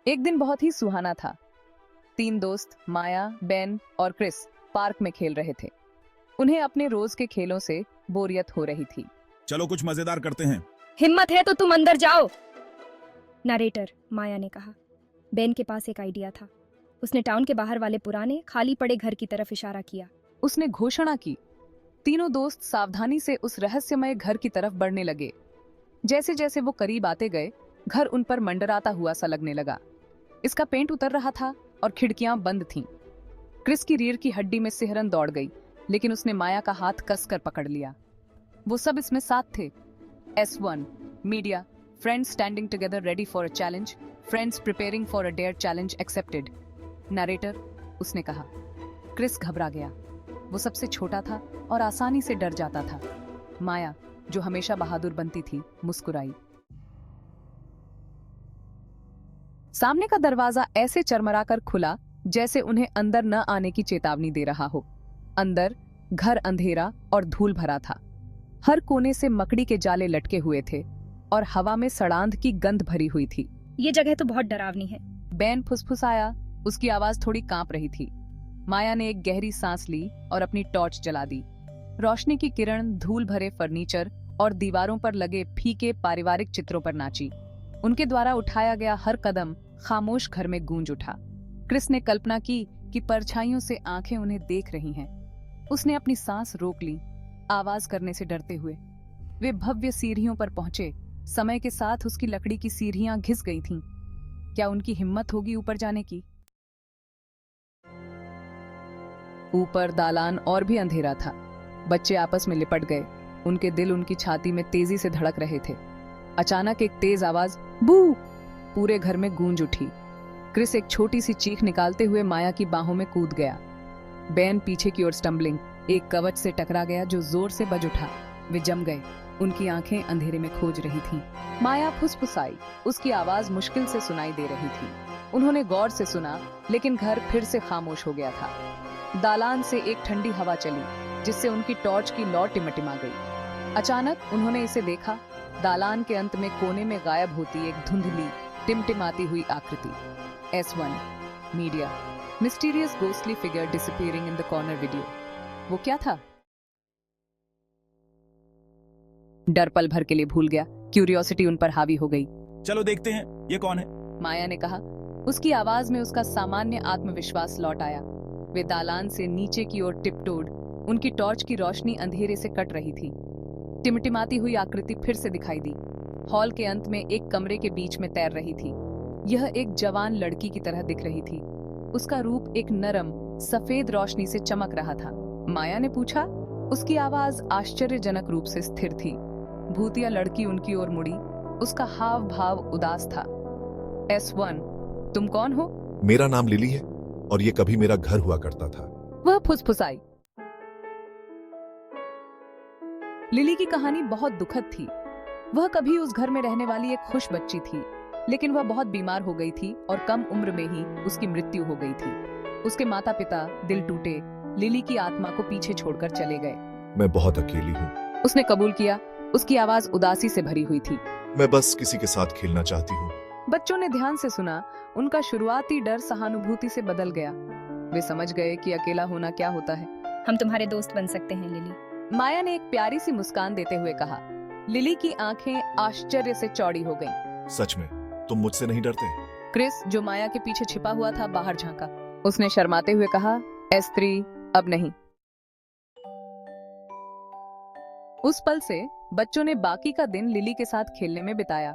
एक दिन बहुत ही सुहाना था। 3 दोस्त माया, बेन और क्रिस पार्क में खेल रहे थे। उन्हें अपने रोज के खेलों से बोरियत हो रही थी। चलो कुछ मजेदार करते हैं। हिम्मत है तो तुम अंदर जाओ, नरेटर माया ने कहा। बेन के पास एक आइडिया था। उसने टाउन के बाहर वाले पुराने खाली पड़े घर की तरफ इशारा किया। उसने घोषणा की। तीनों दोस्त सावधानी से उस रहस्यमय घर की तरफ बढ़ने लगे। जैसे जैसे वो करीब आते गए, घर उन पर मंडराता हुआ सा लगने लगा। इसका पेंट उतर रहा था और खिड़कियां बंद थीं। क्रिस की रीढ़ की हड्डी में सिहरन दौड़ गई, लेकिन उसने माया का हाथ कसकर पकड़ लिया। वो सब इसमें साथ थे। S1 media, friends standing together ready for a challenge, friends preparing for a dare challenge accepted. Narrator, उसने कहा। क्रिस घबरा गया। वो सबसे छोटा था और आसानी से डर जाता था। माया, जो हमेशा बहादुर बनती थी, मुस्कुराई। सामने का दरवाजा ऐसे चरमराकर खुला जैसे उन्हें अंदर न आने की चेतावनी दे रहा हो। अंदर घर अंधेरा और धूल भरा था। हर कोने से मकड़ी के जाले लटके हुए थे और हवा में सड़ांध की गंध भरी हुई थी। ये जगह तो बहुत डरावनी है, बेन फुसफुसाया। उसकी आवाज थोड़ी कांप रही थी। माया ने एक गहरी सांस ली और अपनी टॉर्च जला दी। रोशनी की किरण धूल भरे फर्नीचर और दीवारों पर लगे फीके पारिवारिक चित्रों पर नाची। उनके द्वारा उठाया गया हर कदम खामोश घर में गूंज उठा। क्रिस ने कल्पना की कि परछाइयों से आंखें उन्हें देख रही हैं। उसने अपनी सांस रोक ली, आवाज करने से डरते हुए। वे भव्य सीढ़ियों पर पहुंचे। समय के साथ उसकी लकड़ी की सीढ़ियां घिस गई थीं। क्या उनकी हिम्मत होगी ऊपर जाने की? ऊपर दालान और भी अंधेरा था। बच्चे आपस में लिपट गए। उनके दिल उनकी छाती में तेजी से धड़क रहे थे। अचानक एक तेज आवाज, बू, पूरे घर में गूंज उठी। क्रिस एक छोटी सी चीख निकालते हुए माया की बाहों में कूद गया। बेन पीछे की ओर स्टम्बलिंग एक कवच से टकरा गया जो जोर से बज उठा। वे जम गए। उनकी आंखें अंधेरे में खोज रही थीं। माया फुसफुसाई। उसकी आवाज मुश्किल से सुनाई दे रही थी। उन्होंने गौर से सुना, लेकिन घर फिर से खामोश हो गया था। दालान से एक ठंडी हवा चली, जिससे उनकी टॉर्च की लौ टिमटिमा गई। अचानक उन्होंने इसे देखा। दालान के अंत में कोने में गायब होती एक धुंधली टिमटिमाती हुई आकृति। S1 media, mysterious ghostly figure disappearing in the corner video. वो क्या था? डर पल भर के लिए भूल गया। क्यूरियोसिटी उन पर हावी हो गई। चलो देखते हैं ये कौन है। माया ने कहा। उसकी आवाज में उसका सामान्य आत्मविश्वास लौट आया। वे दालान से नीचे की ओर टिपटोड। उनकी टॉर्च की रोशनी अंधेरे से कट रही थी। टिमटिमाती हुई आकृति फिर से दिखाई दी। हॉल के अंत में एक कमरे के बीच में तैर रही थी। यह एक जवान लड़की की तरह दिख रही थी। उसका रूप एक नरम सफेद रोशनी से चमक रहा था। माया ने पूछा। उसकी आवाज आश्चर्यजनक रूप से स्थिर थी। भूतिया लड़की उनकी ओर मुड़ी। उसका हाव भाव उदास था। S1, तुम कौन हो? मेरा नाम लिली है और ये कभी मेरा घर हुआ करता था। वह फुसफुसाई। लिली की कहानी बहुत दुखद थी। वह कभी उस घर में रहने वाली एक खुश बच्ची थी, लेकिन वह बहुत बीमार हो गई थी और कम उम्र में ही उसकी मृत्यु हो गई थी। उसके माता पिता दिल टूटे लिली की आत्मा को पीछे छोड़कर चले गए। मैं बहुत अकेली हूँ। उसने कबूल किया। उसकी आवाज उदासी से भरी हुई थी। मैं बस किसी के साथ खेलना चाहती हूँ। बच्चों ने ध्यान से सुना। उनका शुरुआती डर सहानुभूति से बदल गया। वे समझ गए कि अकेला होना क्या होता है। हम तुम्हारे दोस्त बन सकते हैं लिली, माया ने एक प्यारी सी मुस्कान देते हुए कहा। लिली की आंखें आश्चर्य से चौड़ी हो गईं। सच में तुम मुझसे नहीं डरते? क्रिस, जो माया के पीछे छिपा हुआ था, बाहर झांका। उसने शर्माते हुए कहा, S3, अब नहीं। उस पल से बच्चों ने बाकी का दिन लिली के साथ खेलने में बिताया।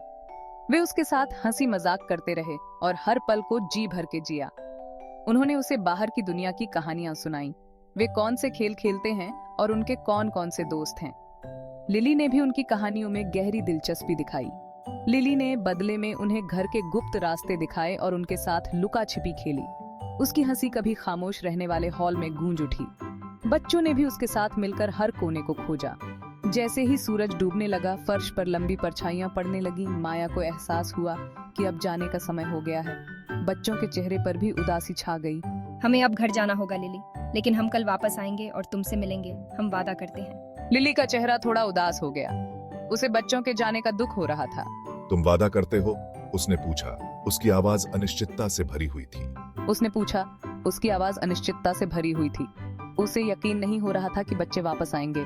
वे उसके साथ हंसी मजाक करते रहे और हर पल को जी भर के जिया। उन्होंने उसे बाहर की दुनिया की कहानियां सुनाई। वे कौन से खेल खेलते हैं और उनके कौन कौन से दोस्त हैं। लिली ने भी उनकी कहानियों में गहरी दिलचस्पी दिखाई। लिली ने बदले में उन्हें घर के गुप्त रास्ते दिखाए और उनके साथ लुका छिपी खेली। उसकी हंसी कभी खामोश रहने वाले हॉल में गूंज उठी। बच्चों ने भी उसके साथ मिलकर हर कोने को खोजा। जैसे ही सूरज डूबने लगा, फर्श पर लंबी परछाइयां पड़ने लगी। माया को एहसास हुआ कि अब जाने का समय हो गया है। बच्चों के चेहरे पर भी उदासी छा गई। हमें अब घर जाना होगा लिली, लेकिन हम कल वापस आएंगे और तुमसे मिलेंगे, हम वादा करते हैं। लिली का चेहरा थोड़ा उदास हो गया। उसे बच्चों के जाने का दुख हो रहा था। तुम वादा करते हो? उसने पूछा। उसकी आवाज अनिश्चितता से भरी हुई थी। उसने पूछा। उसकी आवाज अनिश्चितता से भरी हुई थी। उसे यकीन नहीं हो रहा था कि बच्चे वापस आएंगे।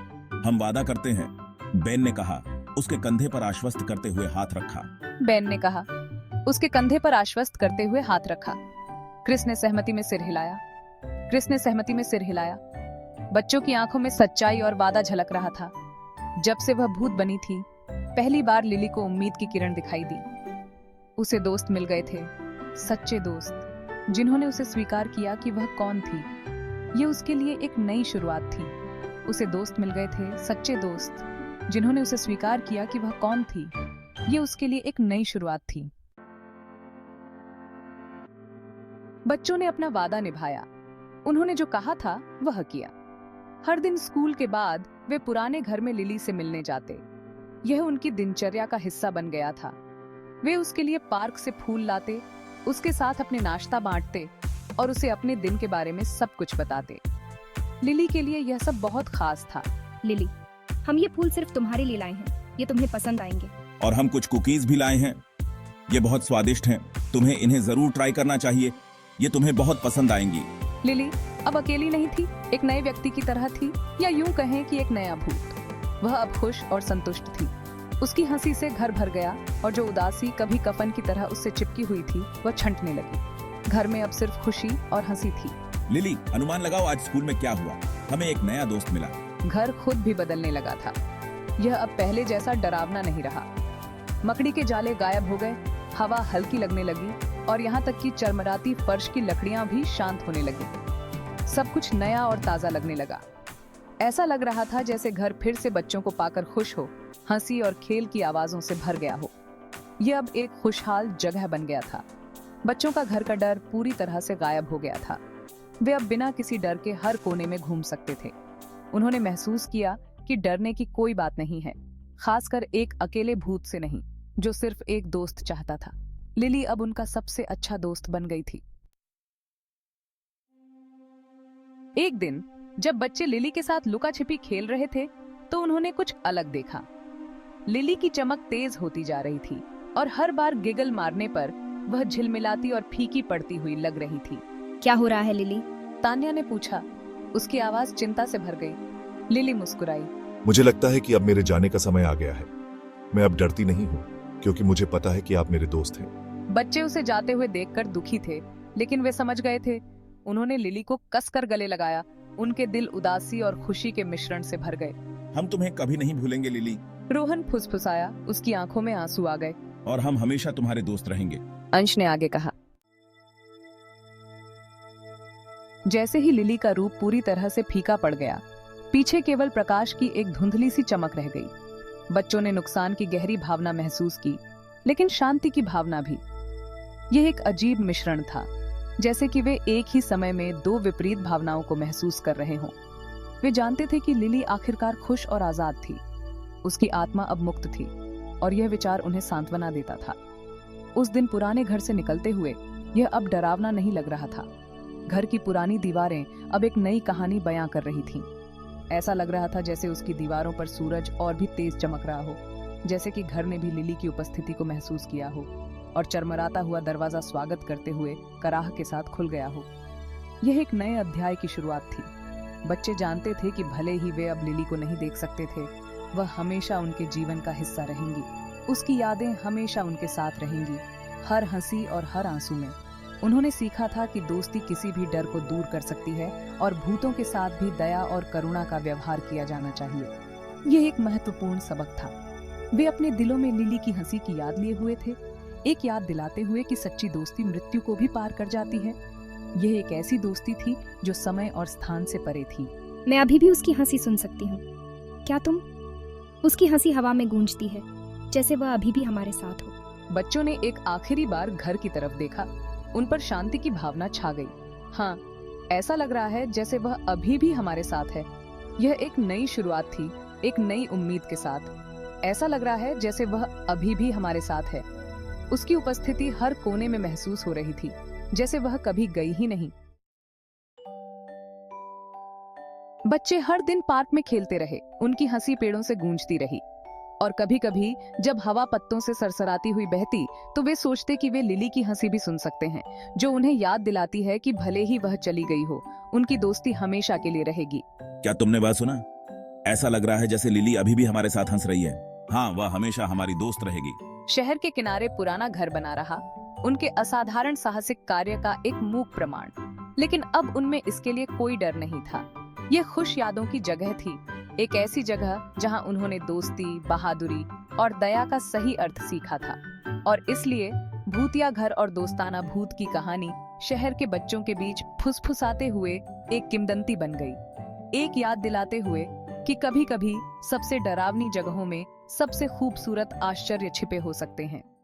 हम वादा करते हैं, बेन ने कहा। उसके कंधे पर आश्वस्त करते हुए हाथ रखा। बेन ने कहा। उसके कंधे पर आश्वस्त करते हुए हाथ रखा। क्रिस ने सहमति में सिर हिलाया। क्रिस ने सहमति में सिर हिलाया। बच्चों की आंखों में सच्चाई और वादा झलक रहा था। जब से वह भूत बनी थी, पहली बार लिली को उम्मीद की किरण दिखाई दी। उसे दोस्त मिल गए थे, सच्चे दोस्त, जिन्होंने उसे स्वीकार किया कि वह कौन थी। ये उसके लिए एक नई शुरुआत थी। उसे दोस्त मिल गए थे, सच्चे दोस्त, जिन्होंने उसे स्वीकार किया कि वह कौन थी। ये उसके लिए एक नई शुरुआत थी। बच्चों ने अपना वादा निभाया। उन्होंने जो कहा था वह किया। हर दिन स्कूल के बाद वे पुराने घर में लिली से मिलने जाते। यह उनकी दिनचर्या का हिस्सा बन गया था। वे उसके लिए पार्क से फूल लाते, उसके साथ अपने नाश्ता बांटते और उसे अपने दिन के बारे में सब कुछ बताते। लिली के लिए यह सब बहुत खास था। लिली, हम ये फूल सिर्फ तुम्हारे लिए लाए हैं। ये तुम्हें पसंद आएंगे। और हम कुछ कुकीज भी लाए हैं। ये बहुत स्वादिष्ट हैं। तुम्हें इन्हें जरूर ट्राई करना चाहिए। ये तुम्हें बहुत पसंद आएंगी। लिली अब अकेली नहीं थी, एक नए व्यक्ति की तरह थी, या यूं कहें कि एक नया भूत। वह अब खुश और संतुष्ट थी। उसकी हंसी से घर भर गया और जो उदासी कभी कफन की तरह उससे चिपकी हुई थी वह छंटने लगी। घर में अब सिर्फ खुशी और हंसी थी। लिली, अनुमान लगाओ आज स्कूल में क्या हुआ। हमें एक नया दोस्त मिला। घर खुद भी बदलने लगा था। यह अब पहले जैसा डरावना नहीं रहा। मकड़ी के जाले गायब हो गए, हवा हल्की लगने लगी और यहाँ तक कि चरमराती फर्श की लकड़ियां भी शांत होने लगी। सब कुछ नया और ताजा लगने लगा। ऐसा लग रहा था जैसे घर फिर से बच्चों को पाकर खुश हो, हंसी और खेल की आवाजों से भर गया हो। यह अब एक खुशहाल जगह बन गया था। बच्चों का घर का डर पूरी तरह से गायब हो गया था। वे अब बिना किसी डर के हर कोने में घूम सकते थे। उन्होंने महसूस किया कि डरने की कोई बात नहीं है, खासकर एक अकेले भूत से नहीं, जो सिर्फ एक दोस्त चाहता था। लिली अब उनका सबसे अच्छा दोस्त बन गई थी। एक दिन जब बच्चे लिली के साथ लुका छिपी खेल रहे थे तो उन्होंने कुछ अलग देखा। लिली की चमक तेज होती जा रही थी और हर बार गिगल मारने पर वह झिलमिलाती और फीकी पड़ती हुई लग रही थी। क्या हो रहा है लिली? तान्या ने पूछा। उसकी आवाज चिंता से भर गई। लिली मुस्कुराई। मुझे लगता है कि अब मेरे जाने का समय आ गया है। मैं अब डरती नहीं हूँ क्योंकि मुझे पता है कि आप मेरे दोस्त हैं। बच्चे उसे जाते हुए देखकर दुखी थे, लेकिन वे समझ गए थे। उन्होंने लिली को कसकर गले लगाया। उनके दिल उदासी और खुशी के मिश्रण से भर गए। हम तुम्हें कभी नहीं भूलेंगे लिली। रोहन फुसफुसाया। उसकी आंखों में आंसू आ गए। और हम हमेशा तुम्हारे दोस्त रहेंगे। अंश ने आगे कहा। जैसे ही लिली का रूप पूरी तरह से फीका पड़ गया, पीछे केवल प्रकाश की एक धुंधली सी चमक रह गई। बच्चों ने नुकसान की गहरी भावना महसूस की, लेकिन शांति की भावना भी। यह एक अजीब मिश्रण था, जैसे कि वे एक ही समय में दो विपरीत भावनाओं को महसूस कर रहे हों। वे जानते थे कि लिली आखिरकार खुश और आजाद थी। उसकी आत्मा अब मुक्त थी और यह विचार उन्हें सांत्वना देता था। उस दिन पुराने घर से निकलते हुए यह अब डरावना नहीं लग रहा था। घर की पुरानी दीवारें अब एक नई कहानी बयां कर रही थीं। ऐसा लग रहा था जैसे उसकी दीवारों पर सूरज और भी तेज चमक रहा हो, जैसे कि घर ने भी लिली की उपस्थिति को महसूस किया हो और चरमराता हुआ दरवाजा स्वागत करते हुए कराह के साथ खुल गया हो। यह एक नए अध्याय की शुरुआत थी। बच्चे जानते थे कि भले ही वे अब लिली को नहीं देख सकते थे, वह हमेशा उनके जीवन का हिस्सा रहेंगी। उसकी यादें हमेशा उनके साथ रहेंगी, हर हंसी और हर आंसू में। उन्होंने सीखा था कि दोस्ती किसी भी डर को दूर कर सकती है और भूतों के साथ भी दया और करुणा का व्यवहार किया जाना चाहिए। यह एक महत्वपूर्ण सबक था। वे अपने दिलों में लिली की हंसी की याद लिए हुए थे, एक याद दिलाते हुए कि सच्ची दोस्ती मृत्यु को भी पार कर जाती है। यह एक ऐसी दोस्ती थी जो समय और स्थान से परे थी। मैं अभी भी उसकी हंसी सुन सकती हूँ। क्या तुम? उसकी हंसी हवा में गूंजती है, जैसे वह अभी भी हमारे साथ हो। बच्चों ने एक आखिरी बार घर की तरफ देखा। उन पर शांति की भावना छा गई। हाँ, ऐसा लग रहा है जैसे वह अभी भी हमारे साथ है। यह एक नई शुरुआत थी, एक नई उम्मीद के साथ। ऐसा लग रहा है जैसे वह अभी भी हमारे साथ है। उसकी उपस्थिति हर कोने में महसूस हो रही थी, जैसे वह कभी गई ही नहीं। बच्चे हर दिन पार्क में खेलते रहे। उनकी हंसी पेड़ों से गूंजती रही। और कभी कभी जब हवा पत्तों से सरसराती हुई बहती तो वे सोचते कि वे लिली की हंसी भी सुन सकते हैं, जो उन्हें याद दिलाती है कि भले ही वह चली गई हो, उनकी दोस्ती हमेशा के लिए रहेगी। क्या तुमने बात सुना? ऐसा लग रहा है जैसे लिली अभी भी हमारे साथ हंस रही है। हाँ, वह हमेशा हमारी दोस्त रहेगी। शहर के किनारे पुराना घर बना रहा, उनके असाधारण साहसिक कार्य का एक मूक प्रमाण। लेकिन अब उनमें इसके लिए कोई डर नहीं था। ये खुश यादों की जगह थी, एक ऐसी जगह जहां उन्होंने दोस्ती, बहादुरी और दया का सही अर्थ सीखा था। और इसलिए भूतिया घर और दोस्ताना भूत की कहानी शहर के बच्चों के बीच फुसफुसाते हुए एक किंवदंती बन गई, एक याद दिलाते हुए कि कभी-कभी सबसे डरावनी जगहों में सबसे खूबसूरत आश्चर्य छिपे हो सकते हैं।